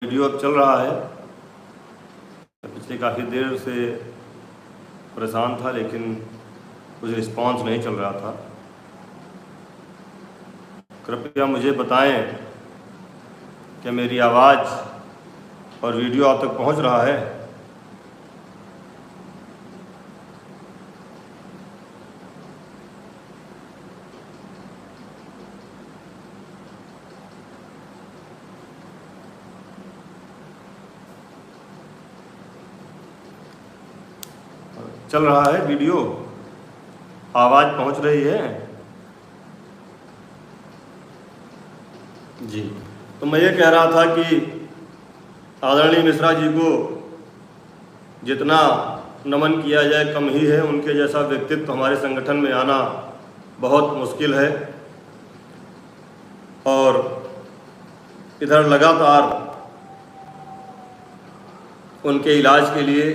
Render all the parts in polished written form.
Video अब चल रहा है। पिछले काफ़ी देर से परेशान था, लेकिन कुछ रिस्पांस नहीं चल रहा था। कृपया मुझे बताएं कि मेरी आवाज़ और वीडियो आप तक पहुंच रहा है। चल रहा है वीडियो, आवाज़ पहुंच रही है जी। तो मैं ये कह रहा था कि आदरणीय मिश्रा जी को जितना नमन किया जाए कम ही है। उनके जैसा व्यक्तित्व हमारे संगठन में आना बहुत मुश्किल है और इधर लगातार उनके इलाज के लिए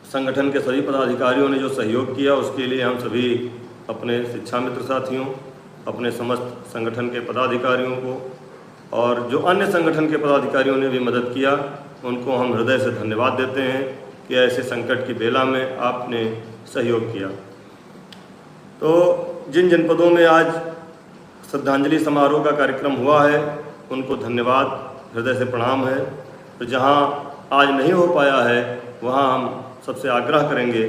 संगठन के सभी पदाधिकारियों ने जो सहयोग किया, उसके लिए हम सभी अपने शिक्षा मित्र साथियों, अपने समस्त संगठन के पदाधिकारियों को और जो अन्य संगठन के पदाधिकारियों ने भी मदद किया, उनको हम हृदय से धन्यवाद देते हैं कि ऐसे संकट की बेला में आपने सहयोग किया। तो जिन जनपदों में आज श्रद्धांजलि समारोह का कार्यक्रम हुआ है, उनको धन्यवाद, हृदय से प्रणाम है। तो जहाँ आज नहीं हो पाया है, वहाँ हम सबसे आग्रह करेंगे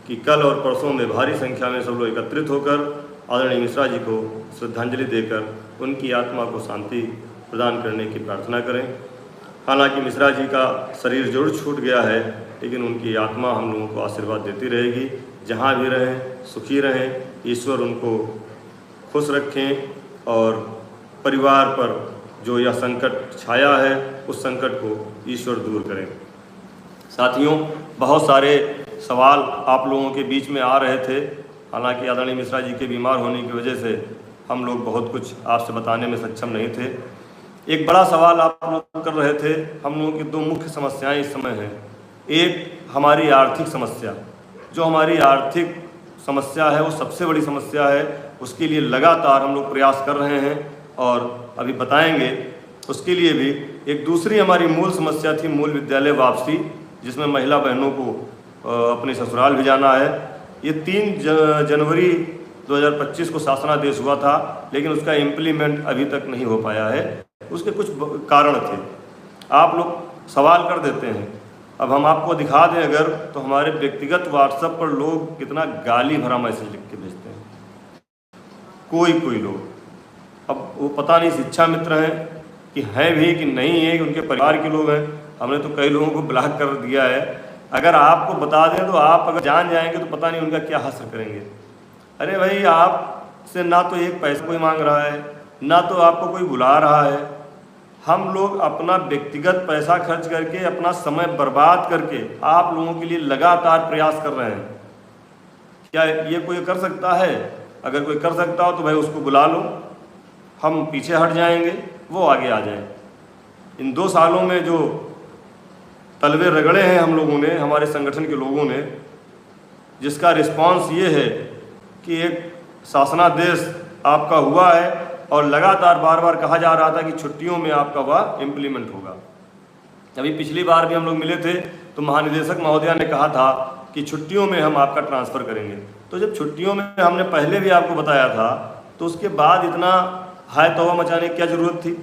कि कल और परसों में भारी संख्या में सब लोग एकत्रित होकर आदरणीय मिश्रा जी को श्रद्धांजलि देकर उनकी आत्मा को शांति प्रदान करने की प्रार्थना करें। हालांकि मिश्रा जी का शरीर जरूर छूट गया है, लेकिन उनकी आत्मा हम लोगों को आशीर्वाद देती रहेगी। जहाँ भी रहें सुखी रहें, ईश्वर उनको खुश रखें और परिवार पर जो यह संकट छाया है, उस संकट को ईश्वर दूर करें। साथियों, बहुत सारे सवाल आप लोगों के बीच में आ रहे थे। हालांकि आदरणीय मिश्रा जी के बीमार होने की वजह से हम लोग बहुत कुछ आपसे बताने में सक्षम नहीं थे। एक बड़ा सवाल आप लोग कर रहे थे। हम लोगों की दो मुख्य समस्याएं इस समय हैं। एक हमारी आर्थिक समस्या, जो हमारी आर्थिक समस्या है वो सबसे बड़ी समस्या है। उसके लिए लगातार हम लोग प्रयास कर रहे हैं और अभी बताएंगे। उसके लिए भी एक दूसरी हमारी मूल समस्या थी मूल विद्यालय वापसी, जिसमें महिला बहनों को अपने ससुराल भी जाना है। ये 3 जनवरी 2025 को शासनादेश हुआ था, लेकिन उसका इम्प्लीमेंट अभी तक नहीं हो पाया है। उसके कुछ कारण थे। आप लोग सवाल कर देते हैं। अब हम आपको दिखा दें अगर, तो हमारे व्यक्तिगत व्हाट्सएप पर लोग कितना गाली भरा मैसेज लिख के भेजते हैं, कोई लोग। अब वो पता नहीं शिक्षा मित्र हैं कि हैं भी कि नहीं है, कि उनके परिवार के लोग हैं। हमने तो कई लोगों को ब्लॉक कर दिया है। अगर आपको बता दें तो आप अगर जान जाएंगे तो पता नहीं उनका क्या हश्र करेंगे। अरे भाई, आपसे ना तो एक पैसा कोई मांग रहा है, ना तो आपको कोई बुला रहा है। हम लोग अपना व्यक्तिगत पैसा खर्च करके, अपना समय बर्बाद करके आप लोगों के लिए लगातार प्रयास कर रहे हैं। क्या ये कोई कर सकता है? अगर कोई कर सकता हो तो भाई उसको बुला लो, हम पीछे हट जाएंगे, वो आगे आ जाए। इन 2 सालों में जो तलवे रगड़े हैं हम लोगों ने, हमारे संगठन के लोगों ने, जिसका रिस्पांस ये है कि एक शासनादेश आपका हुआ है और लगातार बार कहा जा रहा था कि छुट्टियों में आपका वह इम्प्लीमेंट होगा। अभी पिछली बार भी हम लोग मिले थे तो महानिदेशक महोदया ने कहा था कि छुट्टियों में हम आपका ट्रांसफ़र करेंगे। तो जब छुट्टियों में हमने पहले भी आपको बताया था, तो उसके बाद इतना हाय तौबा मचाने की क्या ज़रूरत थी?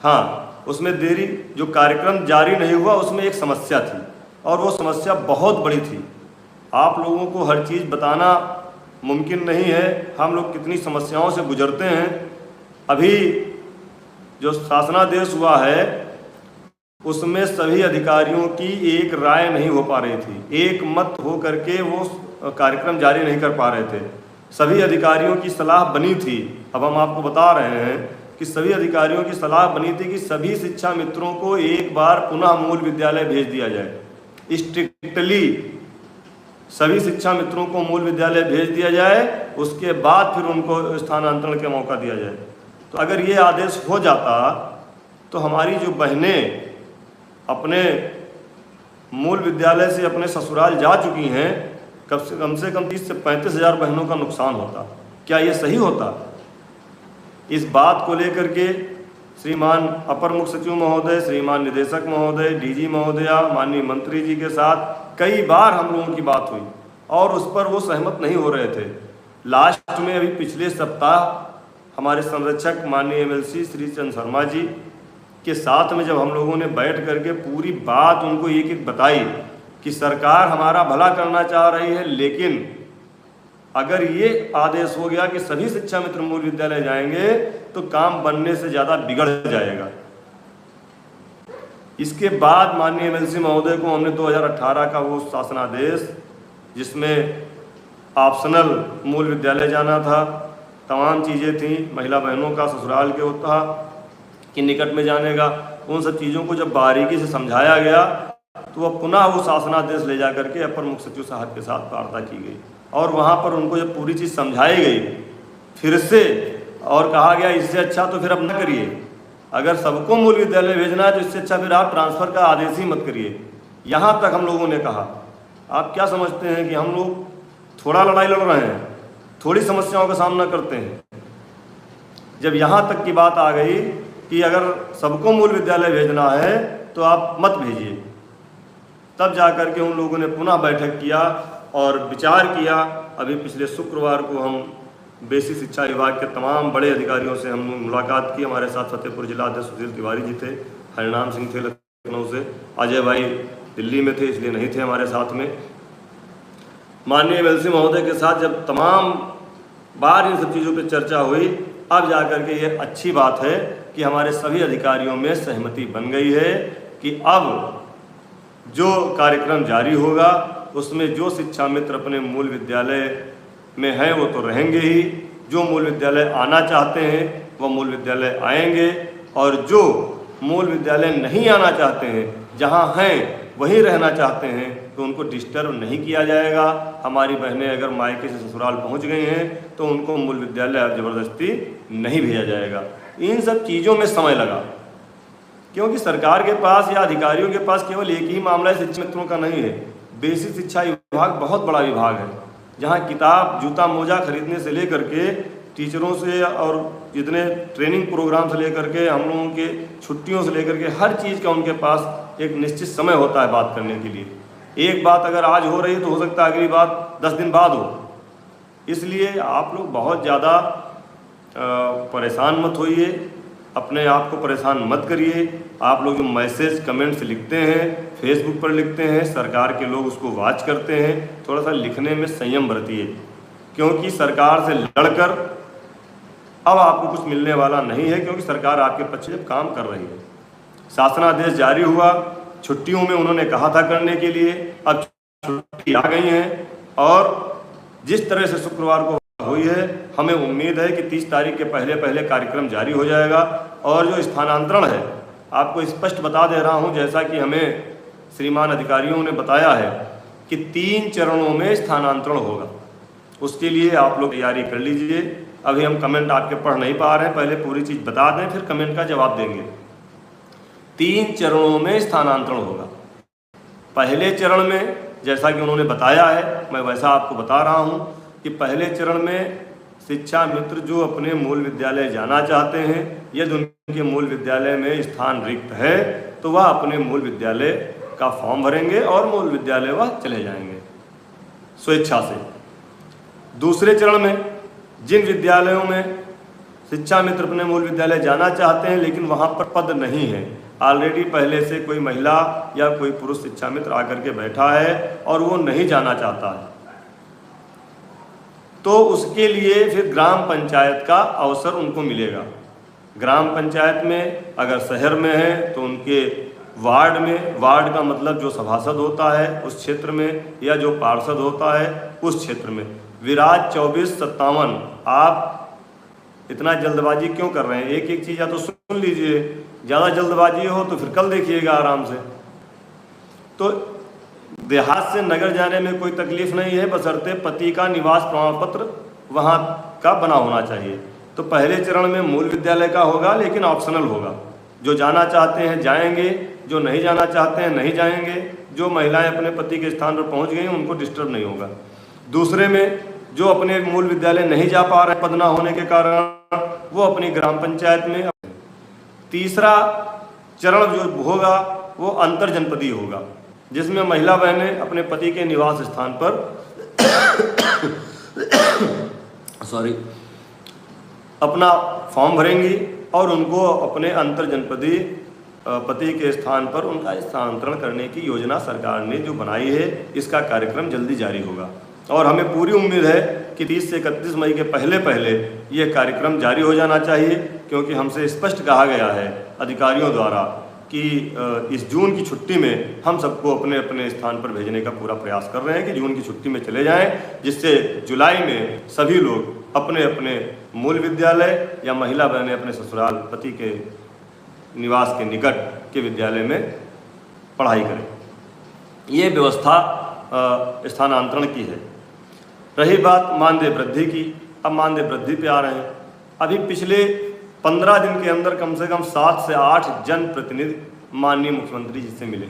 हाँ, उसमें देरी, जो कार्यक्रम जारी नहीं हुआ उसमें एक समस्या थी और वो समस्या बहुत बड़ी थी। आप लोगों को हर चीज़ बताना मुमकिन नहीं है। हम लोग कितनी समस्याओं से गुजरते हैं। अभी जो शासनादेश हुआ है उसमें सभी अधिकारियों की एक राय नहीं हो पा रही थी, एक मत हो करके वो कार्यक्रम जारी नहीं कर पा रहे थे। सभी अधिकारियों की सलाह बनी थी। अब हम आपको बता रहे हैं कि सभी अधिकारियों की सलाह बनी थी कि सभी शिक्षा मित्रों को एक बार पुनः मूल विद्यालय भेज दिया जाए। स्ट्रिक्टली सभी शिक्षा मित्रों को मूल विद्यालय भेज दिया जाए, उसके बाद फिर उनको स्थानांतरण का मौका दिया जाए। तो अगर ये आदेश हो जाता तो हमारी जो बहनें अपने मूल विद्यालय से अपने ससुराल जा चुकी हैं, कम से कम 30 से 35 हज़ार बहनों का नुकसान होता। क्या ये सही होता? इस बात को लेकर के श्रीमान अपर मुख्य सचिव महोदय, श्रीमान निदेशक महोदय, डीजी महोदया, माननीय मंत्री जी के साथ कई बार हम लोगों की बात हुई और उस पर वो सहमत नहीं हो रहे थे। लास्ट में अभी पिछले सप्ताह हमारे संरक्षक माननीय एमएलसी श्री चंद्र शर्मा जी के साथ में जब हम लोगों ने बैठ करके पूरी बात उनको एक एक बताई कि सरकार हमारा भला करना चाह रही है, लेकिन अगर ये आदेश हो गया कि सभी शिक्षा मित्र मूल विद्यालय जाएंगे तो काम बनने से ज़्यादा बिगड़ जाएगा। इसके बाद माननीय एमएलसी महोदय को हमने 2018 का वो शासनादेश जिसमें ऑप्शनल मूल विद्यालय जाना था, तमाम चीज़ें थी, महिला बहनों का ससुराल के होता कि निकट में जाने का, उन सब चीज़ों को जब बारीकी से समझाया गया तो वह पुनः वो शासनादेश ले जा करके अपर मुख्य सचिव साहब के साथ वार्ता की गई और वहाँ पर उनको जब पूरी चीज़ समझाई गई फिर से और कहा गया इससे अच्छा तो फिर अब न करिए, अगर सबको मूल विद्यालय भेजना है तो इससे अच्छा फिर आप ट्रांसफ़र का आदेश ही मत करिए। यहाँ तक हम लोगों ने कहा। आप क्या समझते हैं कि हम लोग थोड़ा लड़ाई लड़ रहे हैं, थोड़ी समस्याओं का सामना करते हैं? जब यहाँ तक की बात आ गई कि अगर सबको मूल विद्यालय भेजना है तो आप मत भेजिए, तब जा कर के उन लोगों ने पुनः बैठक किया और विचार किया। अभी पिछले शुक्रवार को हम बेसिक शिक्षा विभाग के तमाम बड़े अधिकारियों से हमने मुलाकात की। हमारे साथ फतेहपुर जिला अध्यक्ष सुशील तिवारी जी थे, हरिनाम सिंह थे लखनऊ से, अजय भाई दिल्ली में थे इसलिए नहीं थे हमारे साथ में। माननीय एमएलसी महोदय के साथ जब तमाम बार इन सब चीज़ों पर चर्चा हुई, अब जा कर के ये अच्छी बात है कि हमारे सभी अधिकारियों में सहमति बन गई है कि अब जो कार्यक्रम जारी होगा उसमें जो शिक्षा मित्र अपने मूल विद्यालय में हैं वो तो रहेंगे ही, जो मूल विद्यालय आना चाहते हैं वह मूल विद्यालय आएंगे और जो मूल विद्यालय नहीं आना चाहते हैं, जहां हैं वहीं रहना चाहते हैं, तो उनको डिस्टर्ब नहीं किया जाएगा। हमारी बहनें अगर मायके से ससुराल पहुंच गई हैं तो उनको मूल विद्यालय ज़बरदस्ती नहीं भेजा जाएगा। इन सब चीज़ों में समय लगा क्योंकि सरकार के पास या अधिकारियों के पास केवल एक ही मामला है शिक्षा मित्रों का नहीं है। बेसिक शिक्षा विभाग बहुत बड़ा विभाग है जहाँ किताब जूता मोजा खरीदने से लेकर के टीचरों से और जितने ट्रेनिंग प्रोग्राम से लेकर के हम लोगों के छुट्टियों से लेकर के हर चीज़ का उनके पास एक निश्चित समय होता है बात करने के लिए। एक बात अगर आज हो रही है तो हो सकता है अगली बात 10 दिन बाद हो। इसलिए आप लोग बहुत ज़्यादा परेशान मत होइए, अपने आप को परेशान मत करिए। आप लोग जो मैसेज कमेंट्स लिखते हैं, फेसबुक पर लिखते हैं, सरकार के लोग उसको वॉच करते हैं, थोड़ा सा लिखने में संयम बरतिए क्योंकि सरकार से लड़कर अब आपको कुछ मिलने वाला नहीं है, क्योंकि सरकार आपके पक्ष में काम कर रही है। शासनादेश जारी हुआ, छुट्टियों में उन्होंने कहा था करने के लिए, अब छुट्टी आ गई हैं और जिस तरह से शुक्रवार को हुई है हमें उम्मीद है कि 30 तारीख के पहले कार्यक्रम जारी हो जाएगा। और जो स्थानांतरण है आपको स्पष्ट बता दे रहा हूं, जैसा कि हमें श्रीमान अधिकारियों ने बताया है कि 3 चरणों में स्थानांतरण होगा। उसके लिए आप लोग तैयारी कर लीजिए। अभी हम कमेंट आपके पढ़ नहीं पा रहे हैं, पहले पूरी चीज़ बता दें फिर कमेंट का जवाब देंगे। 3 चरणों में स्थानांतरण होगा। पहले चरण में जैसा कि उन्होंने बताया है, मैं वैसा आपको बता रहा हूं कि पहले चरण में शिक्षा मित्र जो अपने मूल विद्यालय जाना चाहते हैं, यदि उनके मूल विद्यालय में स्थान रिक्त है तो वह अपने मूल विद्यालय का फॉर्म भरेंगे और मूल विद्यालय वह चले जाएंगे स्वेच्छा से। दूसरे चरण में जिन विद्यालयों में शिक्षा मित्र अपने मूल विद्यालय जाना चाहते हैं लेकिन वहाँ पर पद नहीं है, ऑलरेडी पहले से कोई महिला या कोई पुरुष शिक्षा मित्र आकर के बैठा है और वो नहीं जाना चाहता है, तो उसके लिए फिर ग्राम पंचायत का अवसर उनको मिलेगा। ग्राम पंचायत में अगर शहर में है तो उनके वार्ड में, वार्ड का मतलब जो सभासद होता है उस क्षेत्र में या जो पार्षद होता है उस क्षेत्र में। विराज 2457। आप इतना जल्दबाजी क्यों कर रहे हैं? एक एक चीज़ या तो सुन लीजिए, ज़्यादा जल्दबाजी हो तो फिर कल देखिएगा आराम से। तो देहात से नगर जाने में कोई तकलीफ नहीं है, बशर्ते पति का निवास प्रमाण पत्र वहाँ का बना होना चाहिए। तो पहले चरण में मूल विद्यालय का होगा लेकिन ऑप्शनल होगा। जो जाना चाहते हैं जाएंगे, जो नहीं जाना चाहते हैं नहीं जाएंगे। जो महिलाएं अपने पति के स्थान पर पहुँच गई उनको डिस्टर्ब नहीं होगा। दूसरे में जो अपने मूल विद्यालय नहीं जा पा रहे पद न होने के कारण, वो अपनी ग्राम पंचायत में तीसरा चरण जो होगा वो अंतर जनपदीय होगा, जिसमें महिला बहनें अपने पति के निवास स्थान पर अपना फॉर्म भरेंगी और उनको अपने अंतर जनपदीय पति के स्थान पर उनका स्थानांतरण करने की योजना सरकार ने जो बनाई है, इसका कार्यक्रम जल्दी जारी होगा। और हमें पूरी उम्मीद है कि 30 से 31 मई के पहले पहले ये कार्यक्रम जारी हो जाना चाहिए, क्योंकि हमसे स्पष्ट कहा गया है अधिकारियों द्वारा कि इस जून की छुट्टी में हम सबको अपने अपने स्थान पर भेजने का पूरा प्रयास कर रहे हैं कि जून की छुट्टी में चले जाएं, जिससे जुलाई में सभी लोग अपने अपने मूल विद्यालय या महिला बहनें अपने ससुराल पति के निवास के निकट के विद्यालय में पढ़ाई करें। ये व्यवस्था स्थानांतरण की है। रही बात मानदेय वृद्धि की, अब मानदेय वृद्धि पे आ रहे हैं। अभी पिछले 15 दिन के अंदर कम से कम 7 से 8 जनप्रतिनिधि माननीय मुख्यमंत्री जी से मिले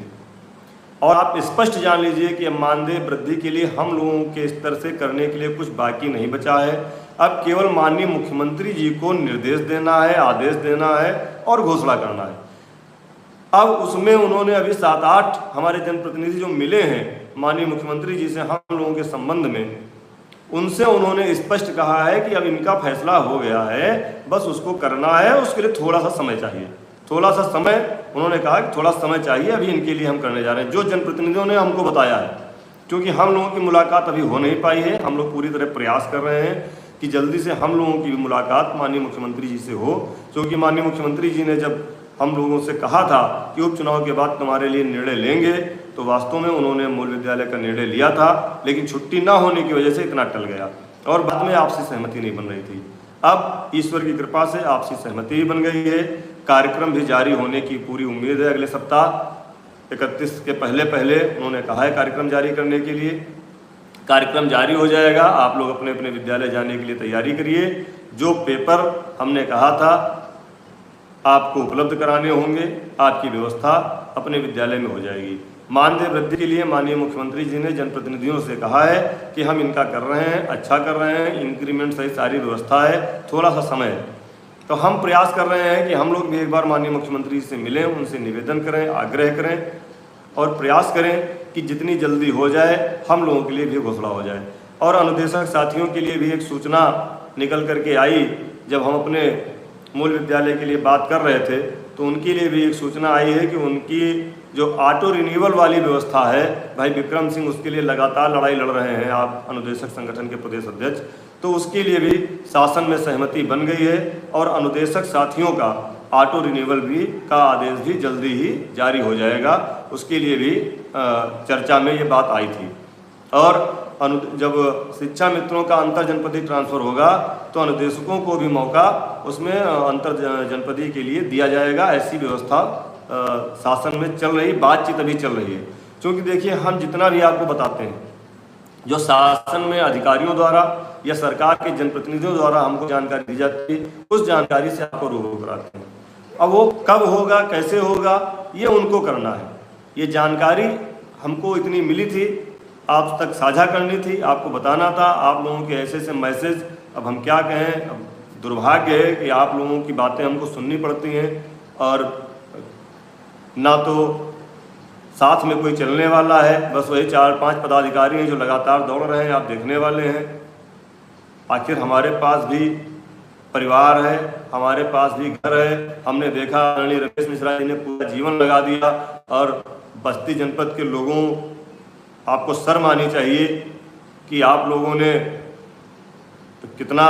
और आप स्पष्ट जान लीजिए कि मानदेय वृद्धि के लिए हम लोगों के स्तर से करने के लिए कुछ बाकी नहीं बचा है। अब केवल माननीय मुख्यमंत्री जी को निर्देश देना है, आदेश देना है और घोषणा करना है। अब उसमें उन्होंने अभी 7-8 हमारे जनप्रतिनिधि जो मिले हैं माननीय मुख्यमंत्री जी से हम लोगों के संबंध में, उनसे उन्होंने स्पष्ट कहा है कि अब इनका फैसला हो गया है, बस उसको करना है, उसके लिए थोड़ा सा समय चाहिए। थोड़ा सा समय उन्होंने कहा कि थोड़ा समय चाहिए, अभी इनके लिए हम करने जा रहे हैं, जो जनप्रतिनिधियों ने हमको बताया है। क्योंकि हम लोगों की मुलाकात अभी हो नहीं पाई है, हम लोग पूरी तरह प्रयास कर रहे हैं कि जल्दी से हम लोगों की मुलाकात माननीय मुख्यमंत्री जी से हो। क्योंकि माननीय मुख्यमंत्री जी ने जब हम लोगों से कहा था कि उपचुनाव के बाद तुम्हारे लिए निर्णय लेंगे, तो वास्तव में उन्होंने मूल विद्यालय का निर्णय लिया था, लेकिन छुट्टी ना होने की वजह से इतना टल गया और बाद में आपसी सहमति नहीं बन रही थी। अब ईश्वर की कृपा से आपसी सहमति भी बन गई है, कार्यक्रम भी जारी होने की पूरी उम्मीद है। अगले सप्ताह 31 के पहले पहले उन्होंने कहा है कार्यक्रम जारी करने के लिए। कार्यक्रम जारी हो जाएगा, आप लोग अपने अपने विद्यालय जाने के लिए तैयारी करिए। जो पेपर हमने कहा था आपको उपलब्ध कराने होंगे, आपकी व्यवस्था अपने विद्यालय में हो जाएगी। मानदेय वृद्धि के लिए माननीय मुख्यमंत्री जी ने जनप्रतिनिधियों से कहा है कि हम इनका कर रहे हैं, अच्छा कर रहे हैं, इंक्रीमेंट सही सारी व्यवस्था है, थोड़ा सा समय है। तो हम प्रयास कर रहे हैं कि हम लोग भी एक बार माननीय मुख्यमंत्री से मिलें, उनसे निवेदन करें, आग्रह करें और प्रयास करें कि जितनी जल्दी हो जाए हम लोगों के लिए भी घोषणा हो जाए। और अनुदेशक साथियों के लिए भी एक सूचना निकल करके आई, जब हम अपने मूल विद्यालय के लिए बात कर रहे थे तो उनके लिए भी एक सूचना आई है कि उनकी जो ऑटो रिन्यूअल वाली व्यवस्था है, भाई विक्रम सिंह उसके लिए लगातार लड़ाई लड़ रहे हैं, आप अनुदेशक संगठन के प्रदेश अध्यक्ष, तो उसके लिए भी शासन में सहमति बन गई है और अनुदेशक साथियों का ऑटो रिन्यूअल भी का आदेश भी जल्दी ही जारी हो जाएगा। उसके लिए भी चर्चा में ये बात आई थी। और जब शिक्षा मित्रों का अंतर जनपदीय ट्रांसफ़र होगा तो अनुदेशकों को भी मौका उसमें अंतर जनपदीय के लिए दिया जाएगा। ऐसी व्यवस्था शासन में चल रही, बातचीत अभी चल रही है। क्योंकि देखिए, हम जितना भी आपको बताते हैं, जो शासन में अधिकारियों द्वारा या सरकार के जनप्रतिनिधियों द्वारा हमको जानकारी दी जाती है, उस जानकारी से आपको रूबरू कराते हैं। अब वो कब होगा, कैसे होगा, ये उनको करना है। ये जानकारी हमको इतनी मिली थी, आप तक साझा करनी थी, आपको बताना था। आप लोगों के ऐसे ऐसे मैसेज, अब हम क्या कहें, अब दुर्भाग्य है कि आप लोगों की बातें हमको सुननी पड़ती हैं और ना तो साथ में कोई चलने वाला है, बस वही 4-5 पदाधिकारी हैं जो लगातार दौड़ रहे हैं, आप देखने वाले हैं। आखिर हमारे पास भी परिवार है, हमारे पास भी घर है। हमने देखा आदरणीय रमेश मिश्रा जी ने पूरा जीवन लगा दिया और बस्ती जनपद के लोगों, आपको शर्म आनी चाहिए कि आप लोगों ने तो कितना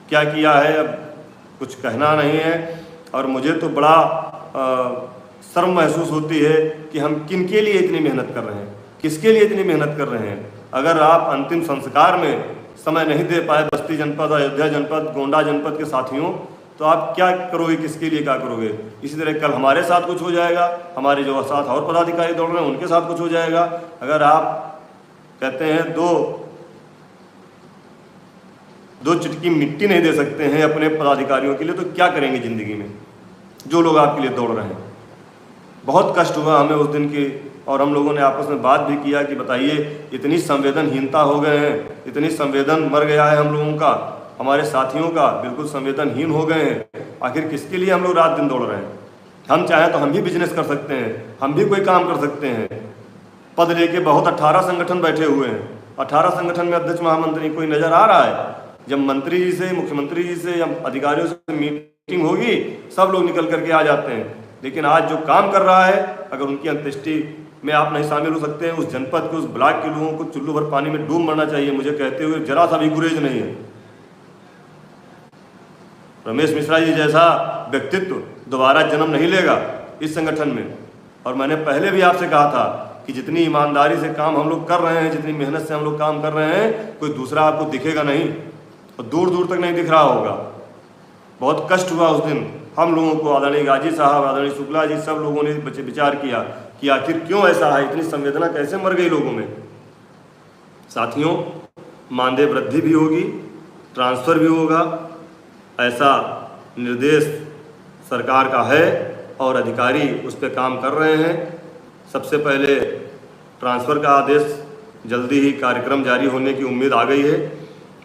क्या किया है, अब कुछ कहना नहीं है। और मुझे तो बड़ा शर्म महसूस होती है कि हम किन के लिए इतनी मेहनत कर रहे हैं, किसके लिए इतनी मेहनत कर रहे हैं। अगर आप अंतिम संस्कार में समय नहीं दे पाए बस्ती जनपद, अयोध्या जनपद, गोंडा जनपद के साथियों, तो आप क्या करोगे, किसके लिए क्या करोगे। इसी तरह कल हमारे साथ कुछ हो जाएगा, हमारे जो साथ और पदाधिकारी दौड़ रहे हैं उनके साथ कुछ हो जाएगा। अगर आप कहते हैं दो चिटकी मिट्टी नहीं दे सकते हैं अपने पदाधिकारियों के लिए, तो क्या करेंगे ज़िंदगी में जो लोग आपके लिए दौड़ रहे हैं। बहुत कष्ट हुआ हमें उस दिन की, और हम लोगों ने आपस में बात भी किया कि बताइए, इतनी संवेदनहीनता हो गए हैं, इतनी संवेदन मर गया है हम लोगों का, हमारे साथियों का बिल्कुल संवेदनहीन हो गए हैं आखिर किसके लिए हम लोग रात दिन दौड़ रहे हैं? हम चाहें तो हम भी बिजनेस कर सकते हैं, हम भी कोई काम कर सकते हैं। पद लेके बहुत 18 संगठन बैठे हुए हैं, 18 संगठन में अध्यक्ष महामंत्री कोई नजर आ रहा है? जब मंत्री जी से, मुख्यमंत्री जी से या अधिकारियों से मीटिंग होगी, सब लोग निकल करके आ जाते हैं। लेकिन आज जो काम कर रहा है, अगर उनकी अंत्येष्टि में आप नहीं शामिल हो सकते हैं, उस जनपद के, उस ब्लॉक के लोगों को चुल्लू भर पानी में डूब मरना चाहिए, मुझे कहते हुए जरा सा भी गुरेज नहीं है। रमेश मिश्रा जी जैसा व्यक्तित्व दोबारा जन्म नहीं लेगा इस संगठन में। और मैंने पहले भी आपसे कहा था कि जितनी ईमानदारी से काम हम लोग कर रहे हैं, जितनी मेहनत से हम लोग काम कर रहे हैं, कोई दूसरा आपको दिखेगा नहीं और दूर दूर तक नहीं दिख रहा होगा। बहुत कष्ट हुआ उस दिन हम लोगों को। आदरणीय गाजी साहब, आदरणीय शुक्ला जी, सब लोगों ने विचार किया कि आखिर क्यों ऐसा है, इतनी संवेदना कैसे मर गई लोगों में। साथियों, मानदेय वृद्धि भी होगी, ट्रांसफ़र भी होगा, ऐसा निर्देश सरकार का है और अधिकारी उस पर काम कर रहे हैं। सबसे पहले ट्रांसफ़र का आदेश जल्दी ही कार्यक्रम जारी होने की उम्मीद आ गई है।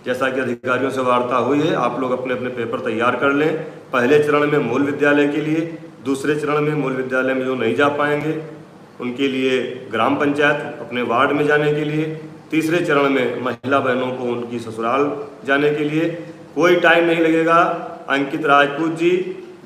जैसा कि अधिकारियों से वार्ता हुई है, आप लोग अपने अपने पेपर तैयार कर लें। पहले चरण में मूल विद्यालय के लिए, दूसरे चरण में मूल विद्यालय में जो नहीं जा पाएंगे उनके लिए ग्राम पंचायत अपने वार्ड में जाने के लिए, तीसरे चरण में महिला बहनों को उनकी ससुराल जाने के लिए। कोई टाइम नहीं लगेगा। अंकित राजपूत जी,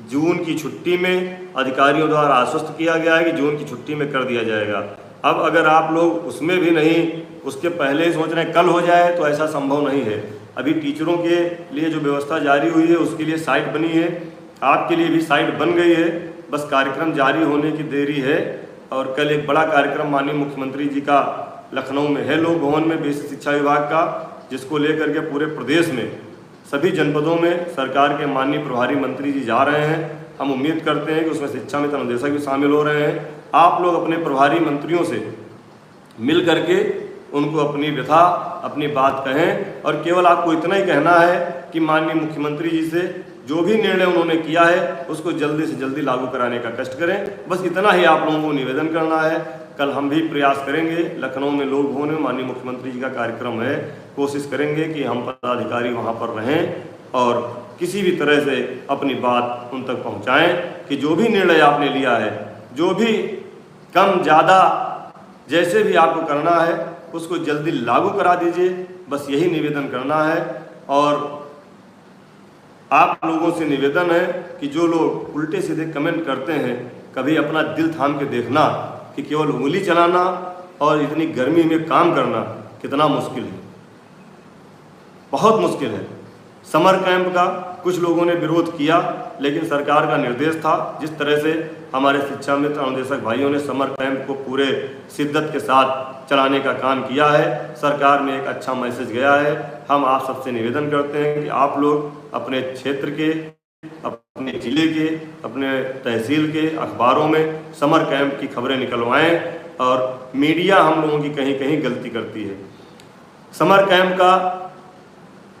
जून की छुट्टी में अधिकारियों द्वारा आश्वस्त किया गया है कि जून की छुट्टी में कर दिया जाएगा। अब अगर आप लोग उसमें भी नहीं, उसके पहले ही सोच रहे हैं कल हो जाए, तो ऐसा संभव नहीं है। अभी टीचरों के लिए जो व्यवस्था जारी हुई है उसके लिए साइट बनी है, आपके लिए भी साइट बन गई है, बस कार्यक्रम जारी होने की देरी है। और कल एक बड़ा कार्यक्रम माननीय मुख्यमंत्री जी का लखनऊ में है, लोक भवन में, बेसिक शिक्षा विभाग का, जिसको लेकर के पूरे प्रदेश में सभी जनपदों में सरकार के माननीय प्रभारी मंत्री जी जा रहे हैं। हम उम्मीद करते हैं कि उसमें शिक्षा मित्र अनुदेशक भी शामिल हो रहे हैं। आप लोग अपने प्रभारी मंत्रियों से मिल करके उनको अपनी व्यथा, अपनी बात कहें और केवल आपको इतना ही कहना है कि माननीय मुख्यमंत्री जी से जो भी निर्णय उन्होंने किया है उसको जल्दी से जल्दी लागू कराने का कष्ट करें। बस इतना ही आप लोगों को निवेदन करना है। कल हम भी प्रयास करेंगे, लखनऊ में लोक भवन में माननीय मुख्यमंत्री जी का कार्यक्रम है, कोशिश करेंगे कि हम पदाधिकारी वहाँ पर रहें और किसी भी तरह से अपनी बात उन तक पहुँचाएँ कि जो भी निर्णय आपने लिया है, जो भी कम ज़्यादा जैसे भी आपको करना है उसको जल्दी लागू करा दीजिए। बस यही निवेदन करना है। और आप लोगों से निवेदन है कि जो लोग उल्टे सीधे कमेंट करते हैं, कभी अपना दिल थाम के देखना कि केवल उंगली चलाना और इतनी गर्मी में काम करना कितना मुश्किल है, बहुत मुश्किल है। समर कैंप का कुछ लोगों ने विरोध किया, लेकिन सरकार का निर्देश था। जिस तरह से हमारे शिक्षा मित्र अनुदेशक भाइयों ने समर कैंप को पूरे शिद्दत के साथ चलाने का काम किया है, सरकार में एक अच्छा मैसेज गया है। हम आप सबसे निवेदन करते हैं कि आप लोग अपने क्षेत्र के, अपने जिले के, अपने तहसील के अखबारों में समर कैंप की खबरें निकलवाएं। और मीडिया हम लोगों की कहीं कहीं गलती करती है। समर कैंप का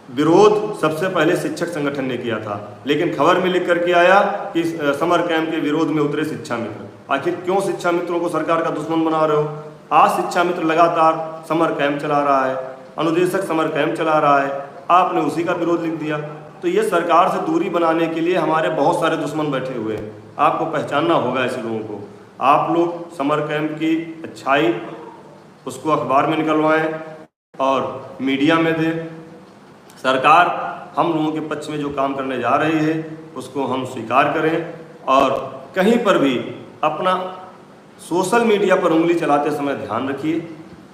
विरोध सबसे पहले शिक्षक संगठन ने किया था, लेकिन खबर में लिख करके आया कि समर कैंप के विरोध में उतरे शिक्षा मित्र। आखिर क्यों शिक्षा मित्रों को सरकार का दुश्मन बना रहे हो? आज शिक्षा मित्र लगातार समर कैंप चला रहा है, अनुदेशक समर कैंप चला रहा है, आपने उसी का विरोध लिख दिया। तो ये सरकार से दूरी बनाने के लिए हमारे बहुत सारे दुश्मन बैठे हुए हैं। आपको पहचानना होगा ऐसे लोगों को। आप लोग समर कैंप की अच्छाई उसको अखबार में निकलवाएं और मीडिया में दें। सरकार हम लोगों के पक्ष में जो काम करने जा रही है उसको हम स्वीकार करें। और कहीं पर भी अपना सोशल मीडिया पर उंगली चलाते समय ध्यान रखिए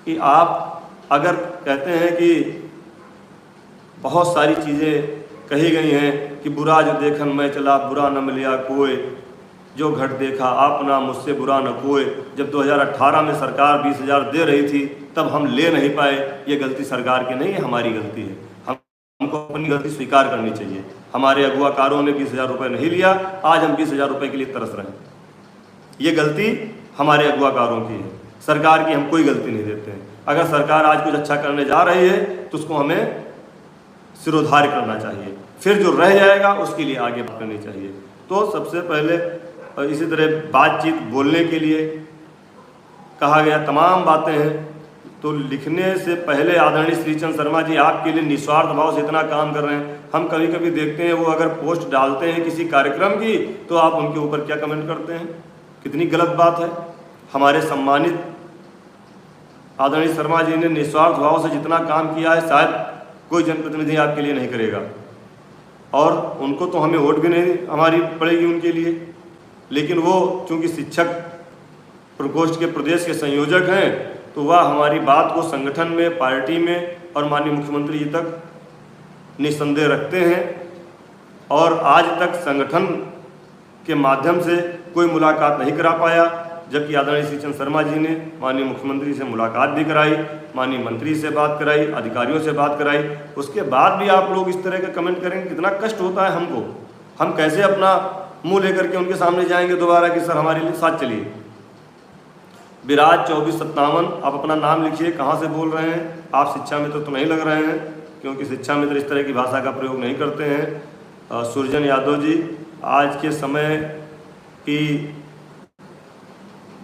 कि आप अगर कहते हैं कि बहुत सारी चीज़ें कही गई हैं कि बुरा जो देखन मैं चला बुरा न मिलिया कोई, जो घट देखा आपना मुझसे बुरा न कोई। जब 2018 में सरकार 20,000 दे रही थी तब हम ले नहीं पाए, ये गलती सरकार की नहीं है, हमारी गलती है। हमको अपनी गलती स्वीकार करनी चाहिए। हमारे अगुवाकारों ने 20,000 रुपये नहीं लिया, आज हम 20,000 रुपये के लिए तरस रहे हैं। ये गलती हमारे अगुवाकारों की है, सरकार की हम कोई गलती नहीं देते हैं। अगर सरकार आज कुछ अच्छा करने जा रही है तो उसको हमें सिरोधार्य करना चाहिए, फिर जो रह जाएगा उसके लिए आगे बात करनी चाहिए। तो सबसे पहले इसी तरह बातचीत बोलने के लिए कहा गया, तमाम बातें हैं तो लिखने से पहले आदरणीय श्रीचंद शर्मा जी आपके लिए निस्वार्थ भाव से इतना काम कर रहे हैं। हम कभी कभी देखते हैं वो अगर पोस्ट डालते हैं किसी कार्यक्रम की तो आप उनके ऊपर क्या कमेंट करते हैं, कितनी गलत बात है। हमारे सम्मानित आदरणीय शर्मा जी ने निस्वार्थ भाव से जितना काम किया है शायद कोई जनप्रतिनिधि आपके लिए नहीं करेगा, और उनको तो हमें वोट भी नहीं हमारी पड़ेगी उनके लिए, लेकिन वो चूँकि शिक्षक प्रकोष्ठ के प्रदेश के संयोजक हैं तो वह हमारी बात को संगठन में, पार्टी में और माननीय मुख्यमंत्री जी तक निस्संदेह रखते हैं। और आज तक संगठन के माध्यम से कोई मुलाकात नहीं करा पाया, जबकि आदरणीय श्रीचंद शर्मा जी ने माननीय मुख्यमंत्री से मुलाकात भी कराई, माननीय मंत्री से बात कराई, अधिकारियों से बात कराई। उसके बाद भी आप लोग इस तरह का कमेंट करेंगे, कितना कष्ट होता है हमको। हम कैसे अपना मुंह लेकर के उनके सामने जाएंगे दोबारा कि सर हमारे लिए साथ चलिए। विराज 2457, आप अपना नाम लिखिए, कहाँ से बोल रहे हैं। आप शिक्षा मित्र तो नहीं लग रहे हैं, क्योंकि शिक्षा मित्र इस तरह की भाषा का प्रयोग नहीं करते हैं। सुरजन यादव जी, आज के समय की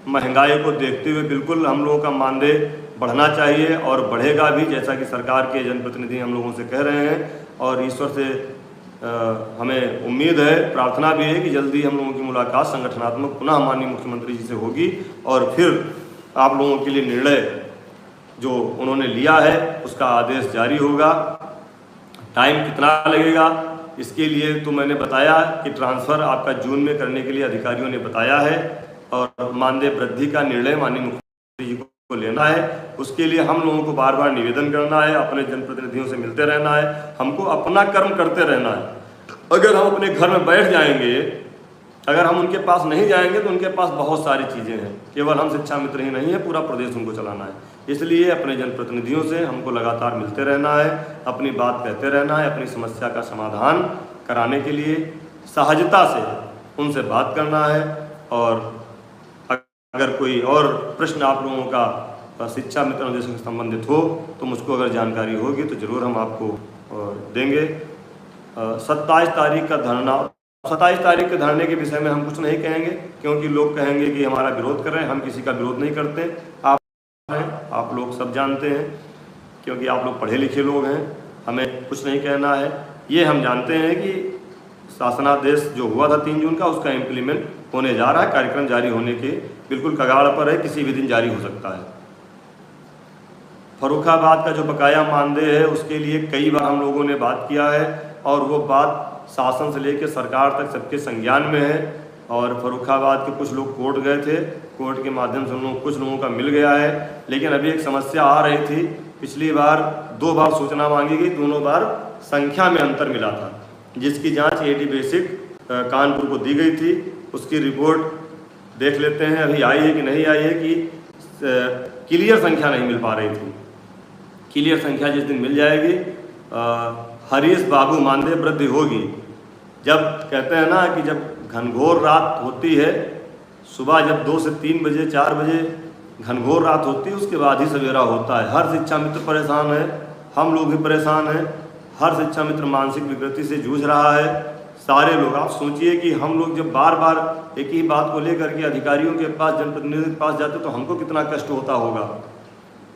महंगाई को देखते हुए बिल्कुल हम लोगों का मानदेय बढ़ना चाहिए और बढ़ेगा भी, जैसा कि सरकार के जनप्रतिनिधि हम लोगों से कह रहे हैं। और ईश्वर से हमें उम्मीद है, प्रार्थना भी है कि जल्दी हम लोगों की मुलाकात संगठनात्मक पुनः माननीय मुख्यमंत्री जी से होगी और फिर आप लोगों के लिए निर्णय जो उन्होंने लिया है उसका आदेश जारी होगा। टाइम कितना लगेगा इसके लिए तो मैंने बताया कि ट्रांसफ़र आपका जून में करने के लिए अधिकारियों ने बताया है, और मानदेय वृद्धि का निर्णय माननीय मुख्यमंत्री जी को लेना है। उसके लिए हम लोगों को बार बार निवेदन करना है, अपने जनप्रतिनिधियों से मिलते रहना है, हमको अपना कर्म करते रहना है। अगर हम अपने घर में बैठ जाएंगे, अगर हम उनके पास नहीं जाएंगे तो उनके पास बहुत सारी चीज़ें हैं, केवल हम शिक्षा मित्र ही नहीं है, पूरा प्रदेश उनको चलाना है। इसलिए अपने जनप्रतिनिधियों से हमको लगातार मिलते रहना है, अपनी बात कहते रहना है, अपनी समस्या का समाधान कराने के लिए सहजता से उनसे बात करना है। और अगर कोई और प्रश्न आप लोगों का शिक्षा मित्र अनुदेश से संबंधित हो तो मुझको अगर जानकारी होगी तो ज़रूर हम आपको देंगे। 27 तारीख का धरना, 27 तारीख के धरने के विषय में हम कुछ नहीं कहेंगे, क्योंकि लोग कहेंगे कि हमारा विरोध कर रहे हैं। हम किसी का विरोध नहीं करते, आप लोग सब जानते हैं, क्योंकि आप लोग पढ़े लिखे लोग हैं, हमें कुछ नहीं कहना है। ये हम जानते हैं कि शासनादेश जो हुआ था 3 जून का, उसका इम्प्लीमेंट होने जा रहा है, कार्यक्रम जारी होने के बिल्कुल कगार पर है, किसी भी दिन जारी हो सकता है। फर्रुखाबाद का जो बकाया मानदेय है उसके लिए कई बार हम लोगों ने बात किया है, और वो बात शासन से लेकर सरकार तक सबके संज्ञान में है। और फर्रुखाबाद के कुछ लोग कोर्ट गए थे, कोर्ट के माध्यम से कुछ लोगों का मिल गया है। लेकिन अभी एक समस्या आ रही थी, पिछली बार 2 बार सूचना मांगी गई, दोनों बार संख्या में अंतर मिला था, जिसकी जांच एडी बेसिक कानपुर को दी गई थी। उसकी रिपोर्ट देख लेते हैं अभी आई है कि नहीं आई है, कि क्लियर संख्या नहीं मिल पा रही थी। क्लियर संख्या जिस दिन मिल जाएगी, हरीश बाबू मानदेय वृद्धि होगी। जब कहते हैं ना कि जब घनघोर रात होती है, सुबह जब 2 से 3 बजे 4 बजे घनघोर रात होती है, उसके बाद ही सवेरा होता है। हर शिक्षा मित्र परेशान है, हम लोग भी परेशान हैं, हर शिक्षा मित्र मानसिक विकृति से जूझ रहा है, सारे लोग। आप सोचिए कि हम लोग जब बार बार एक ही बात को लेकर के अधिकारियों के पास, जनप्रतिनिधियों के पास जाते तो हमको कितना कष्ट होता होगा।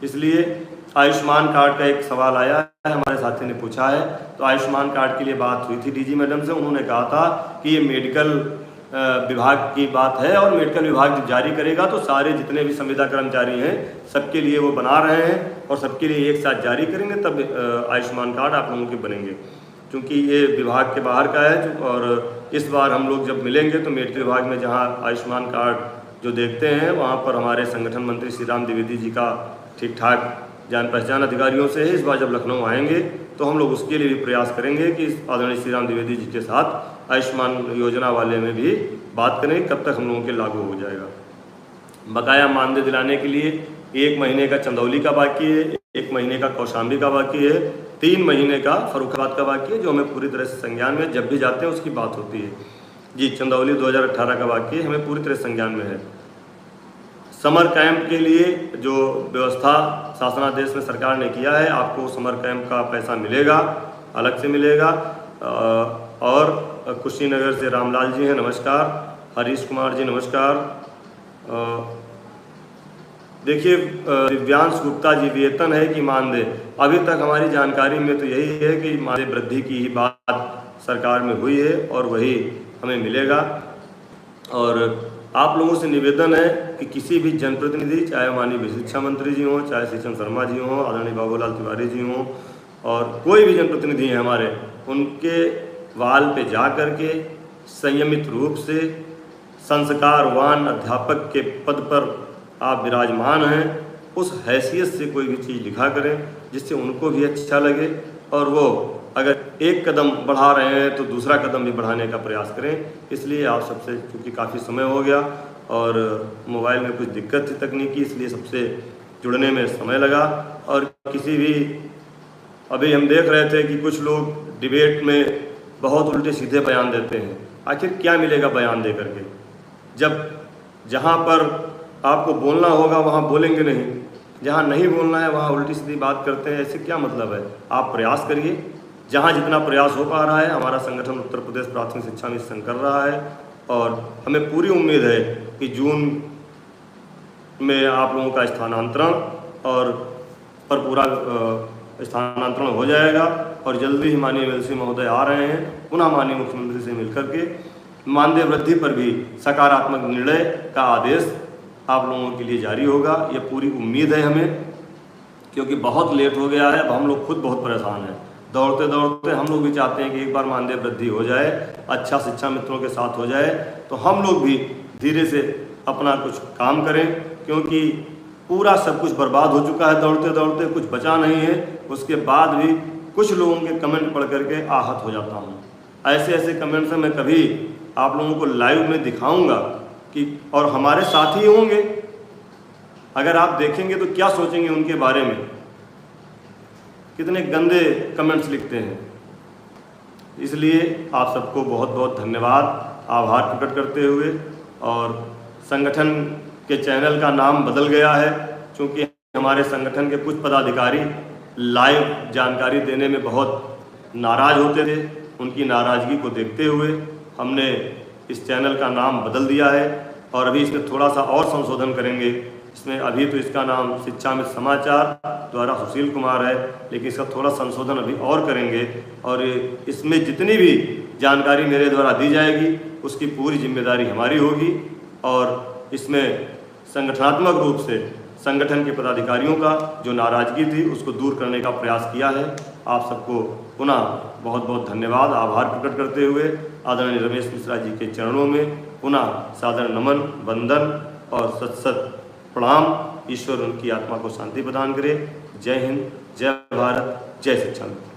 इसलिए आयुष्मान कार्ड का एक सवाल आया है, हमारे साथी ने पूछा है, तो आयुष्मान कार्ड के लिए बात हुई थी डीजी मैडम से। उन्होंने कहा था कि ये मेडिकल विभाग की बात है, और मेडिकल विभाग जब जारी करेगा तो सारे जितने भी संविदा कर्मचारी हैं सबके लिए वो बना रहे हैं, और सबके लिए एक साथ जारी करेंगे, तब आयुष्मान कार्ड आप लोगों के बनेंगे। क्योंकि ये विभाग के बाहर का है, और इस बार हम लोग जब मिलेंगे तो मेडिकल विभाग में जहाँ आयुष्मान कार्ड जो देखते हैं, वहाँ पर हमारे संगठन मंत्री श्री राम द्विवेदी जी का ठीक ठाक जान पहचान अधिकारियों से है। इस बार जब लखनऊ आएंगे तो हम लोग उसके लिए भी प्रयास करेंगे कि आदरणीय श्री राम द्विवेदी जी के साथ आयुष्मान योजना वाले में भी बात करें, कब तक हम लोगों के लागू हो जाएगा। बकाया मानदेय दिलाने के लिए 1 महीने का चंदौली का बाकी है, 1 महीने का कौशाम्बी का बाकी है, 3 महीने का फर्रुखाबाद का बाकी है, जो हमें पूरी तरह से संज्ञान में, जब भी जाते हैं उसकी बात होती है। जी, चंदौली 2018 का बाकी है, हमें पूरी तरह संज्ञान में है। समर कैंप के लिए जो व्यवस्था शासनादेश में सरकार ने किया है, आपको समर कैंप का पैसा मिलेगा, अलग से मिलेगा। और कुशीनगर से रामलाल जी हैं, नमस्कार। हरीश कुमार जी नमस्कार। देखिए, दिव्यांश गुप्ता जी वेतन है कि मानदेय, अभी तक हमारी जानकारी में तो यही है कि मानदेय वृद्धि की ही बात सरकार में हुई है और वही हमें मिलेगा। और आप लोगों से निवेदन है कि किसी भी जनप्रतिनिधि, चाहे माननीय शिक्षा मंत्री जी हों, चाहे शिक्षण शर्मा जी हों, आदरणीय बाबूलाल तिवारी जी हों, और कोई भी जनप्रतिनिधि हैं हमारे, उनके वाल पे जा कर के संयमित रूप से संस्कारवान अध्यापक के पद पर आप विराजमान हैं, उस हैसियत से कोई भी चीज़ लिखा करें जिससे उनको भी अच्छा लगे, और वो अगर एक कदम बढ़ा रहे हैं तो दूसरा कदम भी बढ़ाने का प्रयास करें। इसलिए आप सबसे, क्योंकि काफ़ी समय हो गया और मोबाइल में कुछ दिक्कत थी तकनीकी, इसलिए सबसे जुड़ने में समय लगा। और किसी भी, अभी हम देख रहे थे कि कुछ लोग डिबेट में बहुत उल्टे सीधे बयान देते हैं। आखिर क्या मिलेगा बयान दे करके, जब जहाँ पर आपको बोलना होगा वहाँ बोलेंगे नहीं, जहाँ नहीं बोलना है वहाँ उल्टी सीधी बात करते हैं। ऐसे क्या मतलब है? आप प्रयास करिए, जहाँ जितना प्रयास हो पा रहा है। हमारा संगठन उत्तर प्रदेश प्राथमिक शिक्षा मिशन कर रहा है और हमें पूरी उम्मीद है कि जून में आप लोगों का स्थानांतरण और पर पूरा स्थानांतरण हो जाएगा और जल्दी ही माननीय एमएलसी महोदय आ रहे हैं, पुनः माननीय मुख्यमंत्री से मिलकर के मानदेय वृद्धि पर भी सकारात्मक निर्णय का आदेश आप लोगों के लिए जारी होगा। ये पूरी उम्मीद है हमें, क्योंकि बहुत लेट हो गया है। अब हम लोग खुद बहुत परेशान हैं, दौड़ते दौड़ते हम लोग भी चाहते हैं कि एक बार मानदेय वृद्धि हो जाए, अच्छा शिक्षा मित्रों के साथ हो जाए, तो हम लोग भी धीरे से अपना कुछ काम करें, क्योंकि पूरा सब कुछ बर्बाद हो चुका है दौड़ते दौड़ते, कुछ बचा नहीं है। उसके बाद भी कुछ लोगों के कमेंट पढ़ करके आहत हो जाता हूँ। ऐसे ऐसे कमेंट्स मैं कभी आप लोगों को लाइव में दिखाऊंगा कि, और हमारे साथी होंगे, अगर आप देखेंगे तो क्या सोचेंगे उनके बारे में, कितने गंदे कमेंट्स लिखते हैं। इसलिए आप सबको बहुत बहुत धन्यवाद, आभार प्रकट करते हुए। और संगठन के चैनल का नाम बदल गया है, क्योंकि हमारे संगठन के कुछ पदाधिकारी लाइव जानकारी देने में बहुत नाराज़ होते थे। उनकी नाराज़गी को देखते हुए हमने इस चैनल का नाम बदल दिया है और अभी इसमें थोड़ा सा और संशोधन करेंगे। इसमें अभी तो इसका नाम शिक्षा मित्र समाचार द्वारा सुशील कुमार है, लेकिन इसका थोड़ा संशोधन अभी और करेंगे और इसमें जितनी भी जानकारी मेरे द्वारा दी जाएगी उसकी पूरी जिम्मेदारी हमारी होगी। और इसमें संगठनात्मक रूप से संगठन के पदाधिकारियों का जो नाराज़गी थी उसको दूर करने का प्रयास किया है। आप सबको पुनः बहुत बहुत धन्यवाद, आभार प्रकट करते हुए आदरणीय रमेश मिश्रा जी के चरणों में पुनः सादर नमन, वंदन और सत सत प्रणाम। ईश्वर उनकी आत्मा को शांति प्रदान करे। जय हिंद, जय भारत, जय शिक्षा मित्र।